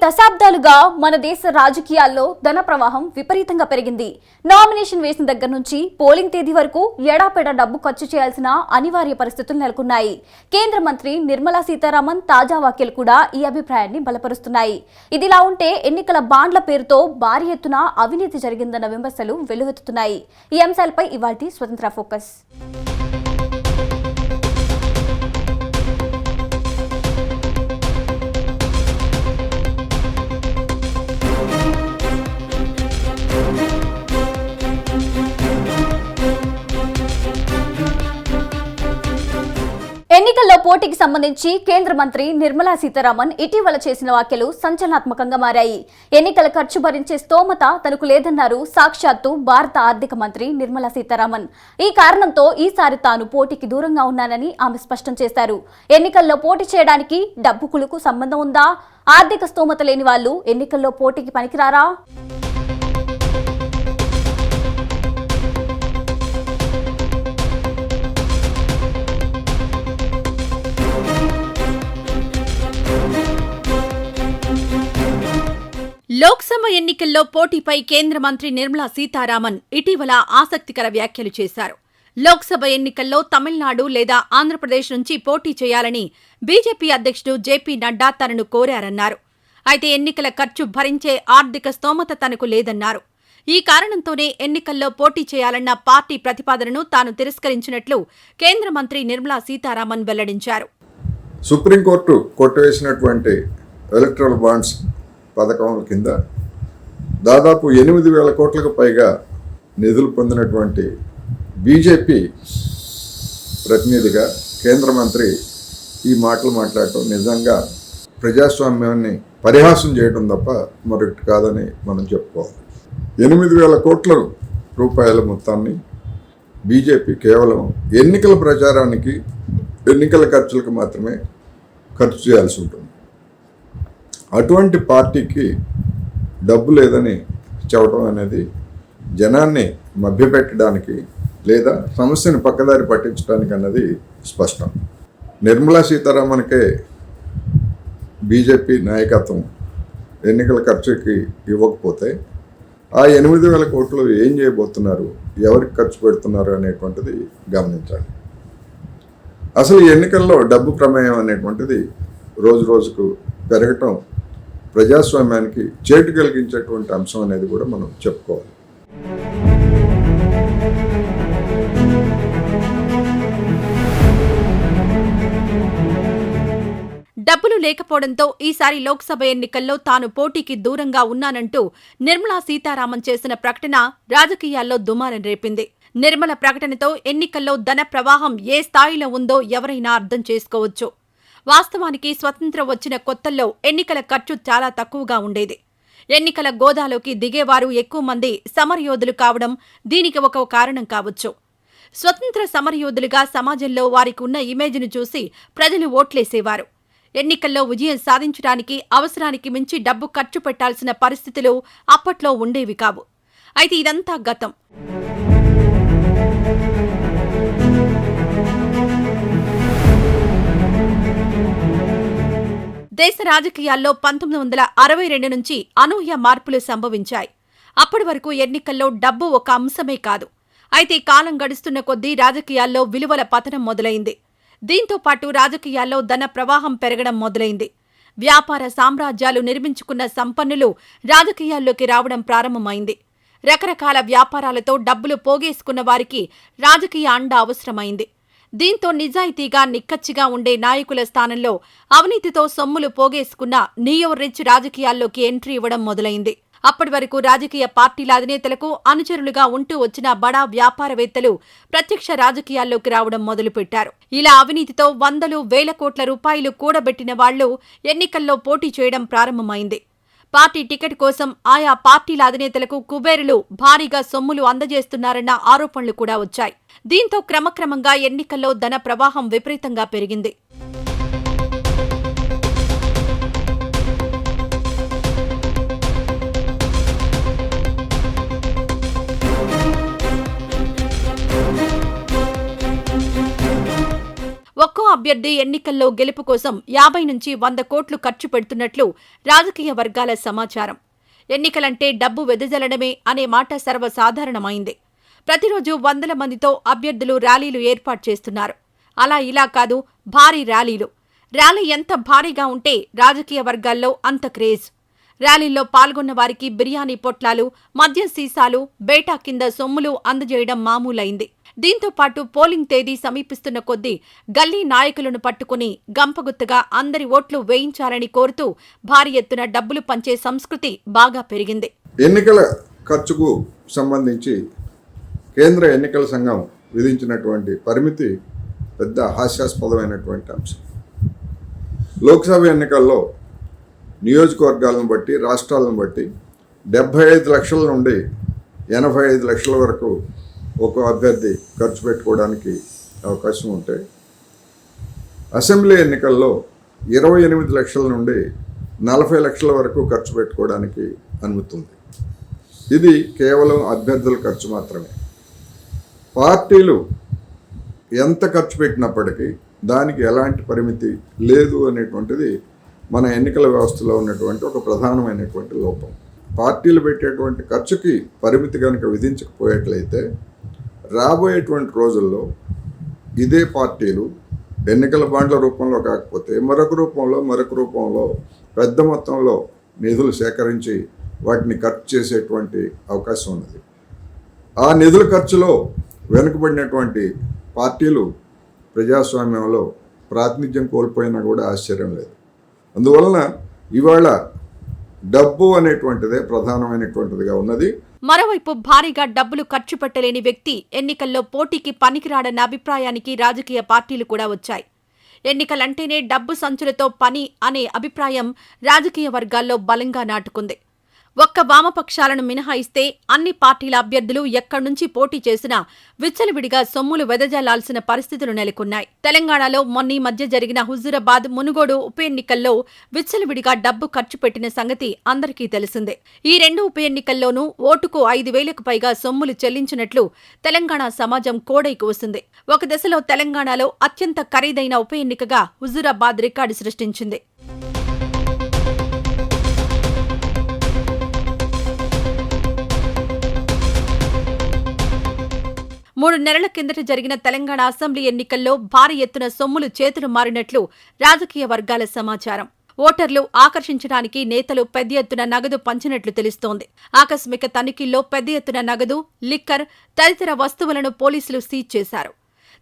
దశాబ్దాలుగా మన దేశ రాజకీయాల్లో ధన ప్రవాహం విపరీతంగా పెరిగింది. నామినేషన్ వేసిన దగ్గర నుంచి పోలింగ్ తేదీ వరకు ఎడాపెడా డబ్బు ఖర్చు చేయాల్సిన అనివార్య పరిస్థితులు నెలకొన్నాయి. కేంద్ర మంత్రి నిర్మలా సీతారామన్ తాజా వ్యాఖ్యలు కూడా ఈ అభిప్రాయాన్ని బలపరుస్తున్నాయి. ఇదిలా ఉంటే ఎన్నికల బాండ్ల పేరుతో భారీ ఎత్తున అవినీతి జరిగిందన్న విమర్శలు వెల్లువెత్తుతున్నాయి. ఈ అంశాలపై ఇవాల్టి స్వతంత్ర ఫోకస్. ఎన్నికల్లో పోటీకి సంబంధించి కేంద్ర మంత్రి నిర్మలా సీతారామన్ ఇటీవల చేసిన వ్యాఖ్యలు సంచలనాత్మకంగా మారాయి. ఎన్నికల ఖర్చు భరించే స్తోమత తనకు లేదన్నారు సాక్షాత్తు భారత ఆర్థిక మంత్రి నిర్మలా సీతారామన్. ఈ కారణంతో ఈసారి తాను పోటీకి దూరంగా ఉన్నానని ఆమె స్పష్టం చేశారు. ఎన్నికల్లో పోటీ చేయడానికి డబ్బుకులకు సంబంధం ఉందా? ఆర్థిక స్తోమత లేని వాళ్ళు ఎన్నికల్లో పోటీకి పనికిరారా? లోక్సభ ఎన్నికల్లో పోటీపై కేంద్ర మంత్రి నిర్మలా సీతారామన్ ఇటీవల ఆసక్తికర వ్యాఖ్యలు చేశారు. లోక్సభ ఎన్నికల్లో తమిళనాడు లేదా ఆంధ్రప్రదేశ్ నుంచి పోటీ చేయాలని బీజేపీ అధ్యక్షుడు జేపీ నడ్డా తనను కోరారన్నారు. అయితే ఎన్నికల ఖర్చు భరించే ఆర్థిక స్తోమత తనకు లేదన్నారు. ఈ కారణంతోనే ఎన్నికల్లో పోటీ చేయాలన్న పార్టీ ప్రతిపాదనను తాను తిరస్కరించినట్లు కేంద్ర మంత్రి నిర్మలా సీతారామన్ వెల్లడించారు. సుప్రీంకోర్టు కొట్టివేసినటువంటి ఎలక్ట్రల్ బాండ్స్ పథకం కింద దాదాపు 8,000 కోట్లకు పైగా నిధులు పొందినటువంటి బీజేపీ ప్రతినిధిగా కేంద్ర మంత్రి ఈ మాటలు మాట్లాడటం నిజంగా ప్రజాస్వామ్యాన్ని పరిహాసం చేయడం తప్ప మరొకటి కాదని మనం చెప్పుకోవాలి. 8,000 కోట్ల రూపాయల మొత్తాన్ని బీజేపీ కేవలం ఎన్నికల ప్రచారానికి, ఎన్నికల ఖర్చులకు మాత్రమే ఖర్చు చేయాల్సి ఉంటుంది. అటువంటి పార్టీకి డబ్బు లేదని చెప్పడం అనేది జనాన్ని మభ్యపెట్టడానికి లేదా సమస్యను పక్కదారి పట్టించడానికి అన్నది స్పష్టం. నిర్మలా సీతారామన్కే బీజేపీ నాయకత్వం ఎన్నికల ఖర్చుకి ఇవ్వకపోతే ఆ 8,000 కోట్లు ఏం చేయబోతున్నారు, ఎవరికి ఖర్చు పెడుతున్నారు అనేటువంటిది గమనించాలి. అసలు ఈ ఎన్నికల్లో డబ్బు ప్రమేయం అనేటువంటిది రోజు రోజుకు పెరగటం ప్రజాస్వామ్యానికి చేటు కలిగించేటువంటి అంశం అనేది కూడా మనం చెప్పుకోవాలి. డబ్బులు లేకపోవడంతో ఈసారి లోక్సభ ఎన్నికల్లో తాను పోటీకి దూరంగా ఉన్నానంటూ నిర్మలా సీతారామన్ చేసిన ప్రకటన రాజకీయాల్లో దుమారం రేపింది. నిర్మల ప్రకటనతో ఎన్నికల్లో ధన ప్రవాహం ఏ స్థాయిలో ఉందో ఎవరైనా అర్థం చేసుకోవచ్చు. వాస్తవానికి స్వతంత్రం వచ్చిన కొత్తల్లో ఎన్నికల ఖర్చు చాలా తక్కువగా ఉండేది. ఎన్నికల గోదాలోకి దిగేవారు ఎక్కువ మంది సమరయోధులు కావడం దీనికి ఒక కారణం కావచ్చు. స్వతంత్ర సమరయోధులుగా సమాజంలో వారికి ఉన్న ఇమేజ్ను చూసి ప్రజలు ఓట్లేసేవారు. ఎన్నికల్లో విజయం సాధించడానికి అవసరానికి మించి డబ్బు ఖర్చు పెట్టాల్సిన పరిస్థితులు అప్పట్లో ఉండేవి కావు. అయితే ఇదంతా గతం. దేశ రాజకీయాల్లో 1962 నుంచి అనూహ్య మార్పులు సంభవించాయి. అప్పటి వరకు ఎన్నికల్లో డబ్బు ఒక అంశమే కాదు. అయితే కాలం గడుస్తున్న కొద్దీ రాజకీయాల్లో విలువల పతనం మొదలైంది. దీంతో పాటు రాజకీయాల్లో ధన ప్రవాహం పెరగడం మొదలైంది. వ్యాపార సామ్రాజ్యాలు నిర్మించుకున్న సంపన్నులు రాజకీయాల్లోకి రావడం ప్రారంభమైంది. రకరకాల వ్యాపారాలతో డబ్బులు పోగేసుకున్న వారికి రాజకీయ అండ అవసరమైంది. దీంతో నిజాయితీగా నిక్కచ్చిగా ఉండే నాయకుల స్థానంలో అవినీతితో సొమ్ములు పోగేసుకున్న నియో రిచ్ రాజకీయాల్లోకి ఎంట్రీ ఇవ్వడం మొదలైంది. అప్పటి వరకు రాజకీయ పార్టీల అధినేతలకు అనుచరులుగా ఉంటూ వచ్చిన బడా వ్యాపారవేత్తలు ప్రత్యక్ష రాజకీయాల్లోకి రావడం మొదలుపెట్టారు. ఇలా అవినీతితో వందలు వేల కోట్ల రూపాయలు కూడబెట్టిన వాళ్లు ఎన్నికల్లో పోటీ చేయడం ప్రారంభమైంది. పార్టీ టికెట్ కోసం ఆయా పార్టీల అధినేతలకు కుబేరులు భారీగా సొమ్ములు అందజేస్తున్నారన్న ఆరోపణలు కూడా వచ్చాయి. దీంతో క్రమక్రమంగా ఎన్నికల్లో ధన ప్రవాహం విపరీతంగా పెరిగింది. ఒక్కో అభ్యర్థి ఎన్నికల్లో గెలుపు కోసం 50 నుంచి 100 కోట్లు ఖర్చు పెడుతున్నట్లు రాజకీయ వర్గాల సమాచారం. ఎన్నికలంటే డబ్బు వెదజల్లడమే అనే మాట సర్వసాధారణమైంది. ప్రతిరోజు వందల మందితో అభ్యర్థులు ర్యాలీలు ఏర్పాటు చేస్తున్నారు. అలా ఇలా కాదు, భారీ ర్యాలీలు. ర్యాలీ ఎంత భారీగా ఉంటే రాజకీయ వర్గాల్లో అంత క్రేజ్. ర్యాలీల్లో పాల్గొన్న వారికి బిర్యానీ పొట్లాలు, మద్యం సీసాలు, బేటా కింద సొమ్ములు అందజేయడం మామూలైంది. దీంతో పాటు పోలింగ్ తేదీ సమీపిస్తున్న కొద్దీ గల్లీ నాయకులను పట్టుకుని గంపగుత్తగా అందరి ఓట్లు వేయించాలని కోరుతూ భారీ ఎత్తున డబ్బులు పంచే సంస్కృతి బాగా పెరిగింది. ఎన్నికల ఖర్చుకు సంబంధించి కేంద్ర ఎన్నికల సంఘం విధించినటువంటి పరిమితి పెద్ద హాస్యాస్పదమైనటువంటి అంశం. లోక్సభ ఎన్నికల్లో నియోజకవర్గాలను బట్టి, రాష్ట్రాలను బట్టి 75 లక్షల నుండి 85 లక్షల వరకు ఒక అభ్యర్థి ఖర్చు పెట్టుకోవడానికి అవకాశం ఉంటే, అసెంబ్లీ ఎన్నికల్లో 28 లక్షల నుండి 40 లక్షల వరకు ఖర్చు పెట్టుకోవడానికి అనుమతి ఉంది. ఇది కేవలం అభ్యర్థుల ఖర్చు మాత్రమే. పార్టీలు ఎంత ఖర్చు పెట్టినప్పటికీ దానికి ఎలాంటి పరిమితి లేదు అనేటువంటిది మన ఎన్నికల వ్యవస్థలో ఉన్నటువంటి ఒక ప్రధానమైనటువంటి లోపం. పార్టీలు పెట్టేటువంటి ఖర్చుకి పరిమితి కనుక విధించకపోయేట్లయితే రాబోయేటువంటి రోజుల్లో ఇదే పార్టీలు ఎన్నికల బాండ్ల రూపంలో కాకపోతే మరొక రూపంలో పెద్ద మొత్తంలో నిధులు సేకరించి వాటిని ఖర్చు చేసేటువంటి అవకాశం ఉన్నది. ఆ నిధుల ఖర్చులో వెనుకబడినటువంటి పార్టీలు ప్రజాస్వామ్యంలో ప్రాతినిధ్యం కోల్పోయినా కూడా ఆశ్చర్యం లేదు. అందువలన ఇవాళ డబ్బు అనేటువంటిదే ప్రధానమైనటువంటిదిగా ఉన్నది. మరోవైపు భారీగా డబ్బులు ఖర్చు పెట్టలేని వ్యక్తి ఎన్నికల్లో పోటీకి పనికిరాడన్న అభిప్రాయానికి రాజకీయ పార్టీలు కూడా వచ్చాయి. ఎన్నికలంటేనే డబ్బు సంచులతో పని అనే అభిప్రాయం రాజకీయ వర్గాల్లో బలంగా నాటుకుంది. ఒక్క వామపక్షాలను మినహాయిస్తే అన్ని పార్టీల అభ్యర్థులు ఎక్కడి నుంచి పోటీ చేసినా విచ్చలవిడిగా సొమ్ములు వెదజల్లాల్సిన పరిస్థితులు నెలకొన్నాయి. తెలంగాణలో మొన్నీ మధ్య జరిగిన హుజూరాబాద్, మునుగోడు ఉప ఎన్నికల్లో విచ్చలవిడిగా డబ్బు ఖర్చు పెట్టిన సంగతి అందరికీ తెలిసిందే. ఈ 2 ఉప ఎన్నికల్లోనూ ఓటుకు 5,000కు పైగా సొమ్ములు చెల్లించినట్లు తెలంగాణ సమాజం కోడైకి వస్తుంది. ఒక దశలో తెలంగాణలో అత్యంత ఖరీదైన ఉప ఎన్నికగా హుజూరాబాద్ రికార్డు సృష్టించింది. 3 నెలల కిందట జరిగిన తెలంగాణ అసెంబ్లీ ఎన్నికల్లో భారీ ఎత్తున సొమ్ములు చేతులు మారినట్లు రాజకీయ వర్గాల సమాచారం. ఓటర్లు ఆకర్షించడానికి నేతలు పెద్ద ఎత్తున నగదు పంచినట్లు తెలుస్తోంది. ఆకస్మిక తనిఖీల్లో పెద్ద ఎత్తున నగదు, లిక్కర్ తదితర వస్తువులను పోలీసులు సీజ్ చేశారు.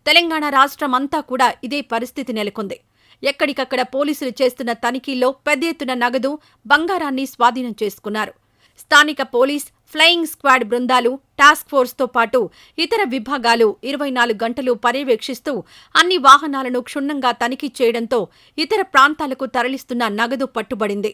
తెలంగాణ రాష్ట్రం అంతా కూడా ఇదే పరిస్థితి నెలకొంది. ఎక్కడికక్కడ పోలీసులు చేస్తున్న తనిఖీల్లో పెద్ద ఎత్తున నగదు, బంగారాన్ని స్వాధీనం చేసుకున్నారు. స్థానిక పోలీస్, ఫ్లయింగ్ స్క్వాడ్ బృందాలు, టాస్క్ ఫోర్స్తో పాటు ఇతర విభాగాలు 24 గంటలు పర్యవేక్షిస్తూ అన్ని వాహనాలను క్షుణ్ణంగా తనిఖీ చేయడంతో ఇతర ప్రాంతాలకు తరలిస్తున్న నగదు పట్టుబడింది.